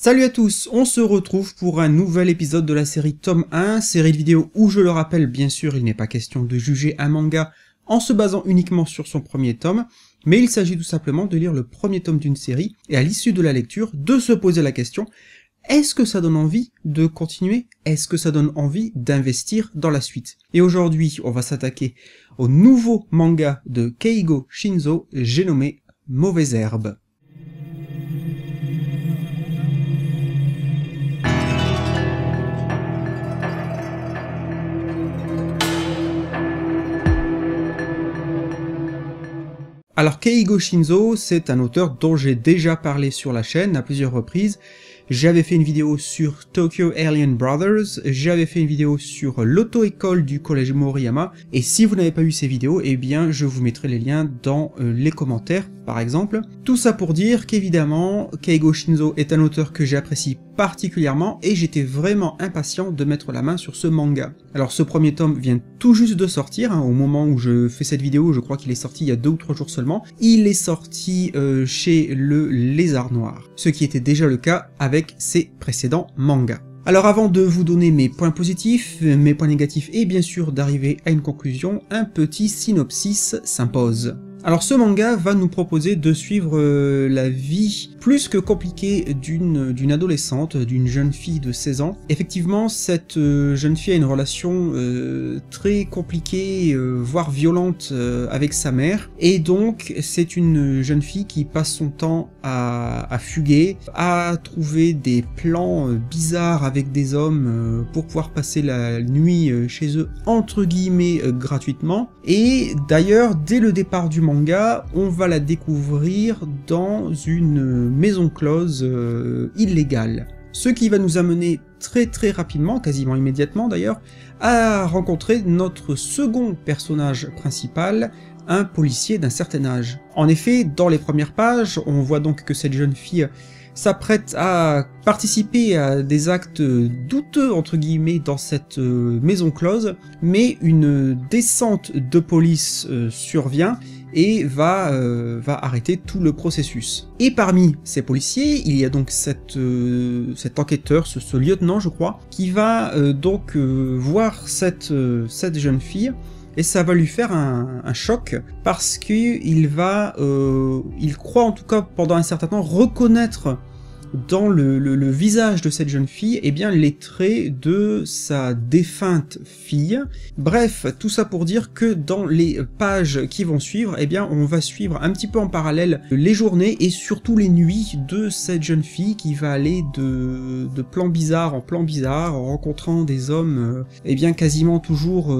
Salut à tous, on se retrouve pour un nouvel épisode de la série Tome 1, série de vidéos où, je le rappelle, bien sûr, il n'est pas question de juger un manga en se basant uniquement sur son premier tome, mais il s'agit tout simplement de lire le premier tome d'une série, et à l'issue de la lecture, de se poser la question, est-ce que ça donne envie de continuer? Est-ce que ça donne envie d'investir dans la suite? Et aujourd'hui, on va s'attaquer au nouveau manga de Keigo Shinzo, j'ai nommé Mauvaise Herbe. Alors Keigo Shinzo, c'est un auteur dont j'ai déjà parlé sur la chaîne à plusieurs reprises. J'avais fait une vidéo sur Tokyo Alien Brothers, j'avais fait une vidéo sur l'auto-école du collège Moriyama, et si vous n'avez pas vu ces vidéos, eh bien je vous mettrai les liens dans les commentaires par exemple. Tout ça pour dire qu'évidemment, Keigo Shinzo est un auteur que j'apprécie particulièrement, et j'étais vraiment impatient de mettre la main sur ce manga. Alors ce premier tome vient tout juste de sortir, au moment où je fais cette vidéo, je crois qu'il est sorti il y a 2 ou 3 jours seulement. Il est sorti chez le Lézard Noir, ce qui était déjà le cas avec ses précédents mangas. Alors avant de vous donner mes points positifs, mes points négatifs et bien sûr d'arriver à une conclusion, un petit synopsis s'impose. Alors ce manga va nous proposer de suivre la vie plus que compliquée d'une adolescente, d'une jeune fille de 16 ans. Effectivement, cette jeune fille a une relation très compliquée, voire violente avec sa mère, et donc c'est une jeune fille qui passe son temps à fuguer, à trouver des plans bizarres avec des hommes pour pouvoir passer la nuit chez eux entre guillemets gratuitement. Et d'ailleurs, dès le départ du manga, on va la découvrir dans une maison close illégale. Ce qui va nous amener très rapidement, quasiment immédiatement d'ailleurs, à rencontrer notre second personnage principal, un policier d'un certain âge. En effet, dans les premières pages, on voit donc que cette jeune fille s'apprête à participer à des actes douteux entre guillemets dans cette maison close, mais une descente de police survient et va arrêter tout le processus. Et parmi ces policiers, il y a donc cet enquêteur, ce lieutenant je crois, qui va donc voir cette jeune fille, et ça va lui faire un choc, parce qu'il croit en tout cas pendant un certain temps reconnaître dans le visage de cette jeune fille, eh bien les traits de sa défunte fille. Bref, tout ça pour dire que dans les pages qui vont suivre, eh bien on va suivre un petit peu en parallèle les journées et surtout les nuits de cette jeune fille qui va aller de plan bizarre en plan bizarre, en rencontrant des hommes eh bien quasiment toujours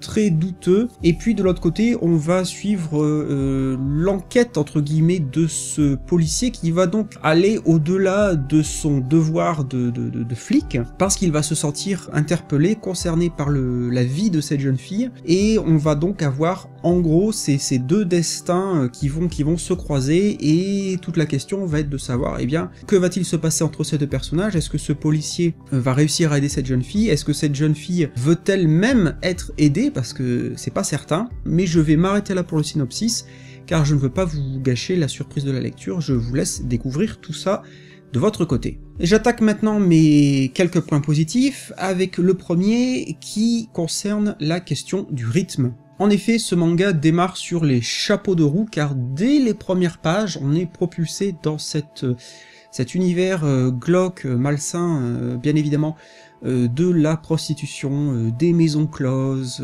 très douteux. Et puis de l'autre côté, on va suivre l'enquête entre guillemets de ce policier qui va donc aller au-delà de son devoir de flic, parce qu'il va se sentir interpellé, concerné par la vie de cette jeune fille, et on va donc avoir en gros ces deux destins qui vont se croiser, et toute la question va être de savoir, eh bien, que va-t-il se passer entre ces deux personnages? Est-ce que ce policier va réussir à aider cette jeune fille? Est-ce que cette jeune fille veut-elle même être aidée? Parce que c'est pas certain, mais je vais m'arrêter là pour le synopsis, car je ne veux pas vous gâcher la surprise de la lecture, je vous laisse découvrir tout ça de votre côté. J'attaque maintenant mes quelques points positifs avec le premier qui concerne la question du rythme. En effet, ce manga démarre sur les chapeaux de roue, car dès les premières pages, on est propulsé dans cet univers glauque, malsain, bien évidemment, de la prostitution, des maisons closes,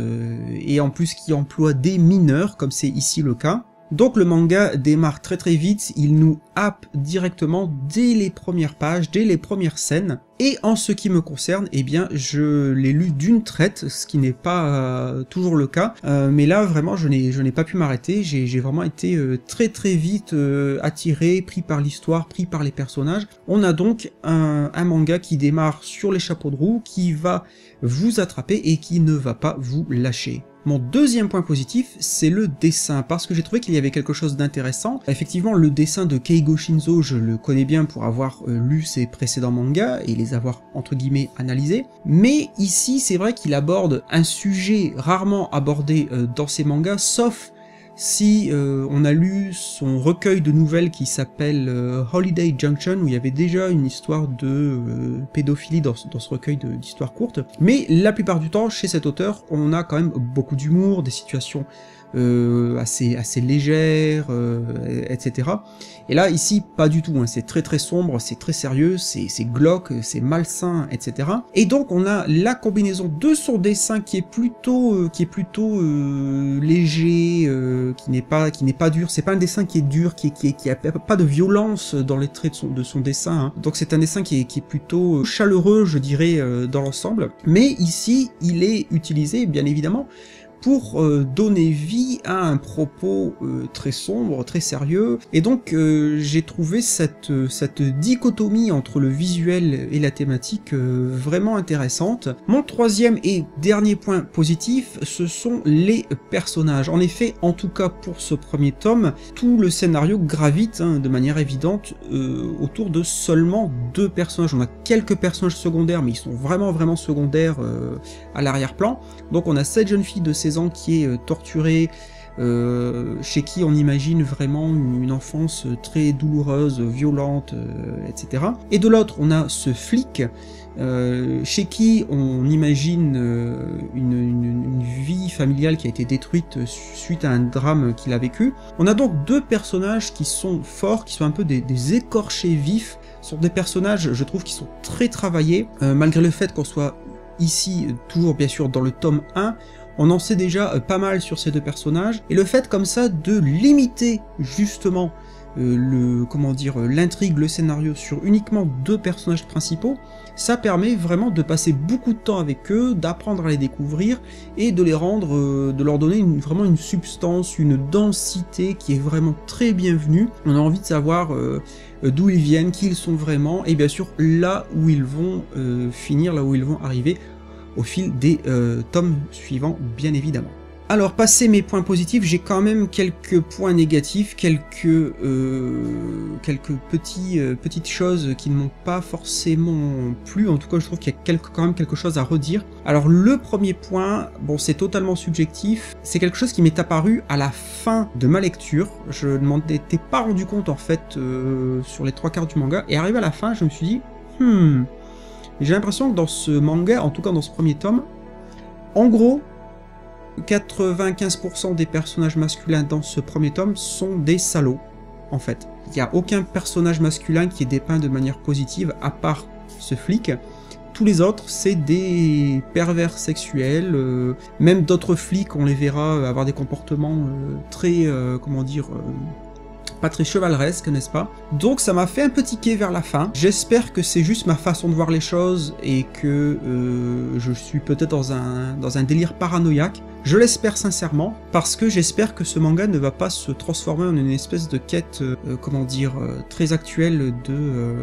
et en plus qui emploie des mineurs, comme c'est ici le cas. Donc le manga démarre très vite, il nous happe directement dès les premières pages, dès les premières scènes, et en ce qui me concerne, eh bien je l'ai lu d'une traite, ce qui n'est pas toujours le cas, mais là vraiment je n'ai pas pu m'arrêter, j'ai vraiment été très vite attiré, pris par l'histoire, pris par les personnages. On a donc un manga qui démarre sur les chapeaux de roue, qui va vous attraper et qui ne va pas vous lâcher. Mon deuxième point positif, c'est le dessin, parce que j'ai trouvé qu'il y avait quelque chose d'intéressant. Effectivement, le dessin de Keigo Shinzo, je le connais bien pour avoir lu ses précédents mangas et les avoir entre guillemets analysés, mais ici c'est vrai qu'il aborde un sujet rarement abordé dans ses mangas, sauf Si on a lu son recueil de nouvelles qui s'appelle Holiday Junction, où il y avait déjà une histoire de pédophilie dans ce recueil d'histoires courtes, mais la plupart du temps, chez cet auteur, on a quand même beaucoup d'humour, des situations assez légères, etc. Et là, ici, pas du tout, hein. C'est très très sombre, c'est très sérieux, c'est glauque, c'est malsain, etc. Et donc, on a la combinaison de son dessin qui est plutôt léger, qui n'est pas dur. C'est pas un dessin qui est dur, qui a pas de violence dans les traits de son dessin, hein. Donc c'est un dessin qui est plutôt chaleureux, je dirais, dans l'ensemble. Mais ici, il est utilisé, bien évidemment, pour donner vie à un propos très sombre, très sérieux, et donc j'ai trouvé cette dichotomie entre le visuel et la thématique vraiment intéressante. Mon troisième et dernier point positif, ce sont les personnages. En effet, en tout cas pour ce premier tome, tout le scénario gravite de manière évidente autour de seulement 2 personnages. On a quelques personnages secondaires, mais ils sont vraiment secondaires à l'arrière-plan. Donc on a cette jeune fille de 16 ans qui est torturée, chez qui on imagine vraiment une enfance très douloureuse, violente, etc. Et de l'autre, on a ce flic, chez qui on imagine une vie familiale qui a été détruite suite à un drame qu'il a vécu. On a donc 2 personnages qui sont forts, qui sont un peu des écorchés vifs. Ce sont des personnages, je trouve, qui sont très travaillés, malgré le fait qu'on soit ici, toujours bien sûr dans le tome 1, on en sait déjà pas mal sur ces 2 personnages, et le fait comme ça de limiter justement l'intrigue, le scénario sur uniquement 2 personnages principaux, ça permet vraiment de passer beaucoup de temps avec eux, d'apprendre à les découvrir, et de les rendre, de leur donner vraiment une substance, une densité qui est vraiment très bienvenue. On a envie de savoir d'où ils viennent, qui ils sont vraiment, et bien sûr là où ils vont finir, là où ils vont arriver, au fil des tomes suivants, bien évidemment. Alors, passé mes points positifs, j'ai quand même quelques points négatifs, quelques petites choses qui ne m'ont pas forcément plu. En tout cas, je trouve qu'il y a quand même quelque chose à redire. Alors, le premier point, bon, c'est totalement subjectif. C'est quelque chose qui m'est apparu à la fin de ma lecture. Je ne m'en étais pas rendu compte, en fait, sur les 3/4 du manga. Et arrivé à la fin, je me suis dit, j'ai l'impression que dans ce manga, en tout cas dans ce premier tome, en gros, 95% des personnages masculins dans ce premier tome sont des salauds, en fait. Il n'y a aucun personnage masculin qui est dépeint de manière positive, à part ce flic. Tous les autres, c'est des pervers sexuels, même d'autres flics, on les verra avoir des comportements très, pas très chevaleresque, n'est-ce pas? Donc ça m'a fait un petit quai vers la fin. J'espère que c'est juste ma façon de voir les choses et que je suis peut-être dans un délire paranoïaque. Je l'espère sincèrement, parce que j'espère que ce manga ne va pas se transformer en une espèce de quête, très actuelle de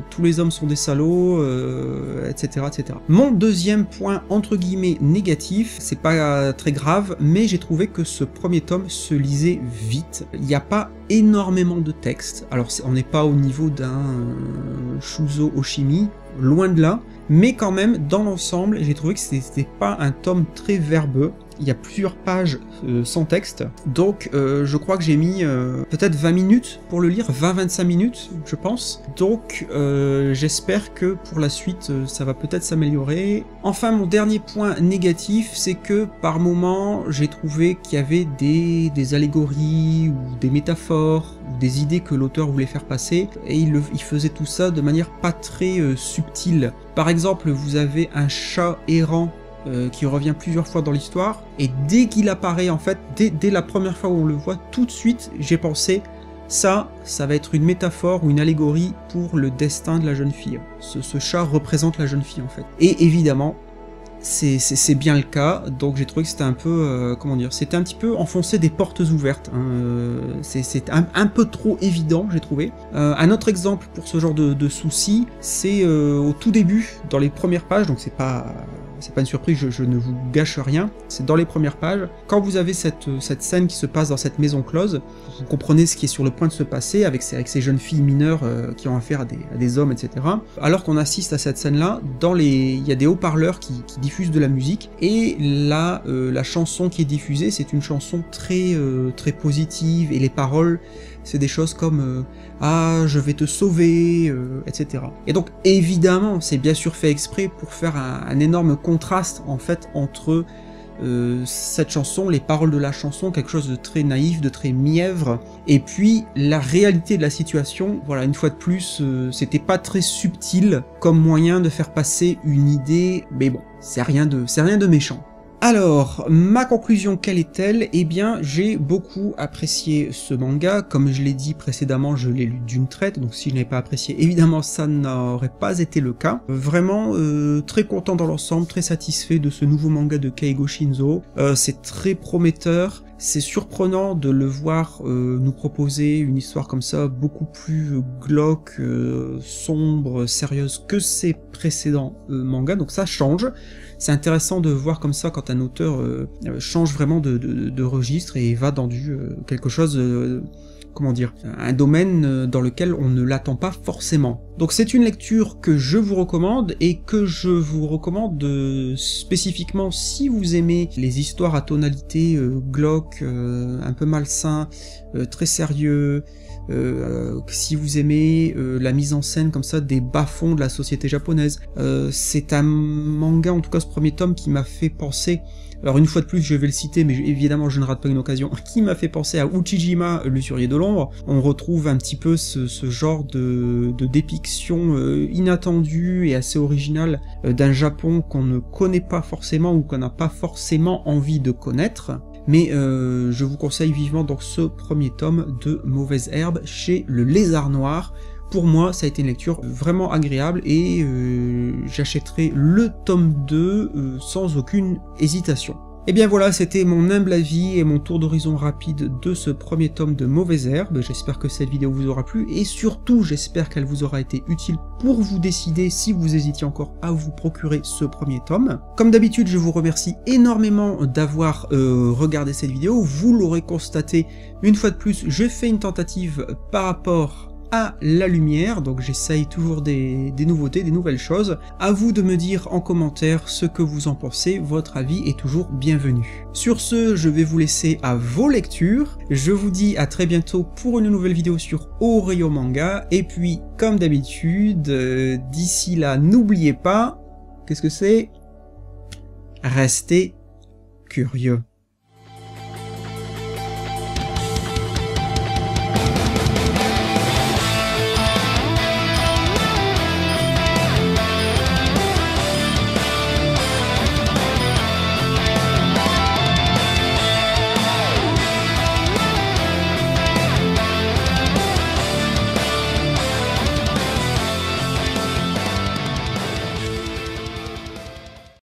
tous les hommes sont des salauds, etc., etc. Mon deuxième point, entre guillemets, négatif, c'est pas très grave, mais j'ai trouvé que ce premier tome se lisait vite. Il n'y a pas énormément de texte, alors on n'est pas au niveau d'un Shuzo Oshimi, loin de là, mais quand même, dans l'ensemble, j'ai trouvé que c'était pas un tome très verbeux. Il y a plusieurs pages sans texte, donc je crois que j'ai mis peut-être 20 minutes pour le lire, 20-25 minutes je pense, donc j'espère que pour la suite ça va peut-être s'améliorer. Enfin, mon dernier point négatif, c'est que par moments j'ai trouvé qu'il y avait des allégories ou des métaphores, ou des idées que l'auteur voulait faire passer, et il faisait tout ça de manière pas très subtile. Par exemple, vous avez un chat errant qui revient plusieurs fois dans l'histoire, et dès qu'il apparaît, en fait, dès la première fois où on le voit, tout de suite, j'ai pensé, ça va être une métaphore ou une allégorie pour le destin de la jeune fille. Ce chat représente la jeune fille, en fait. Et évidemment, c'est bien le cas, donc j'ai trouvé que c'était un peu, c'était un petit peu enfoncer des portes ouvertes, hein. C'est un peu trop évident, j'ai trouvé. Un autre exemple pour ce genre de soucis, c'est au tout début, dans les premières pages, donc c'est pas c'est pas une surprise, je ne vous gâche rien, c'est dans les premières pages. Quand vous avez cette scène qui se passe dans cette maison close, vous comprenez ce qui est sur le point de se passer avec ces jeunes filles mineures qui ont affaire à des hommes, etc. Alors qu'on assiste à cette scène-là, il y a des haut-parleurs qui diffusent de la musique, et là, la chanson qui est diffusée, c'est une chanson très positive, et les paroles, c'est des choses comme ah, je vais te sauver, etc. Et donc, évidemment, c'est bien sûr fait exprès pour faire un énorme contraste, en fait, entre cette chanson, les paroles de la chanson, quelque chose de très naïf, de très mièvre, et puis la réalité de la situation. Voilà, une fois de plus, c'était pas très subtil comme moyen de faire passer une idée, mais bon, c'est rien de méchant. Alors, ma conclusion, quelle est-elle? Eh bien, j'ai beaucoup apprécié ce manga. Comme je l'ai dit précédemment, je l'ai lu d'une traite, donc si je n'avais pas apprécié, évidemment, ça n'aurait pas été le cas. Vraiment, très content dans l'ensemble, très satisfait de ce nouveau manga de Keigo Shinzo. C'est très prometteur. C'est surprenant de le voir nous proposer une histoire comme ça, beaucoup plus glauque, sombre, sérieuse que ses précédents mangas, donc ça change. C'est intéressant de voir comme ça quand un auteur change vraiment de registre et va dans quelque chose, comment dire, un domaine dans lequel on ne l'attend pas forcément. Donc c'est une lecture que je vous recommande, et que je vous recommande spécifiquement si vous aimez les histoires à tonalité glauque, un peu malsain, très sérieux, si vous aimez la mise en scène comme ça des bas-fonds de la société japonaise. C'est un manga, en tout cas ce premier tome, qui m'a fait penser, alors une fois de plus je vais le citer, mais évidemment je ne rate pas une occasion, qui m'a fait penser à Uchijima, l'usurier de l'ombre. On retrouve un petit peu ce genre de dépiction inattendue et assez originale d'un Japon qu'on ne connaît pas forcément, ou qu'on n'a pas forcément envie de connaître. Mais je vous conseille vivement donc ce premier tome de Mauvaise Herbe chez Le Lézard Noir. Pour moi, ça a été une lecture vraiment agréable, et j'achèterai le tome 2 sans aucune hésitation. Et bien voilà, c'était mon humble avis et mon tour d'horizon rapide de ce premier tome de Mauvaise Herbe. J'espère que cette vidéo vous aura plu, et surtout j'espère qu'elle vous aura été utile pour vous décider, si vous hésitiez encore, à vous procurer ce premier tome. Comme d'habitude, je vous remercie énormément d'avoir regardé cette vidéo. Vous l'aurez constaté, une fois de plus, je fais une tentative par rapport à la lumière, donc j'essaye toujours des nouveautés, des nouvelles choses. À vous de me dire en commentaire ce que vous en pensez, votre avis est toujours bienvenu. Sur ce, je vais vous laisser à vos lectures, je vous dis à très bientôt pour une nouvelle vidéo sur Oreio Manga, et puis comme d'habitude, d'ici là, n'oubliez pas, qu'est-ce que c'est? Restez curieux.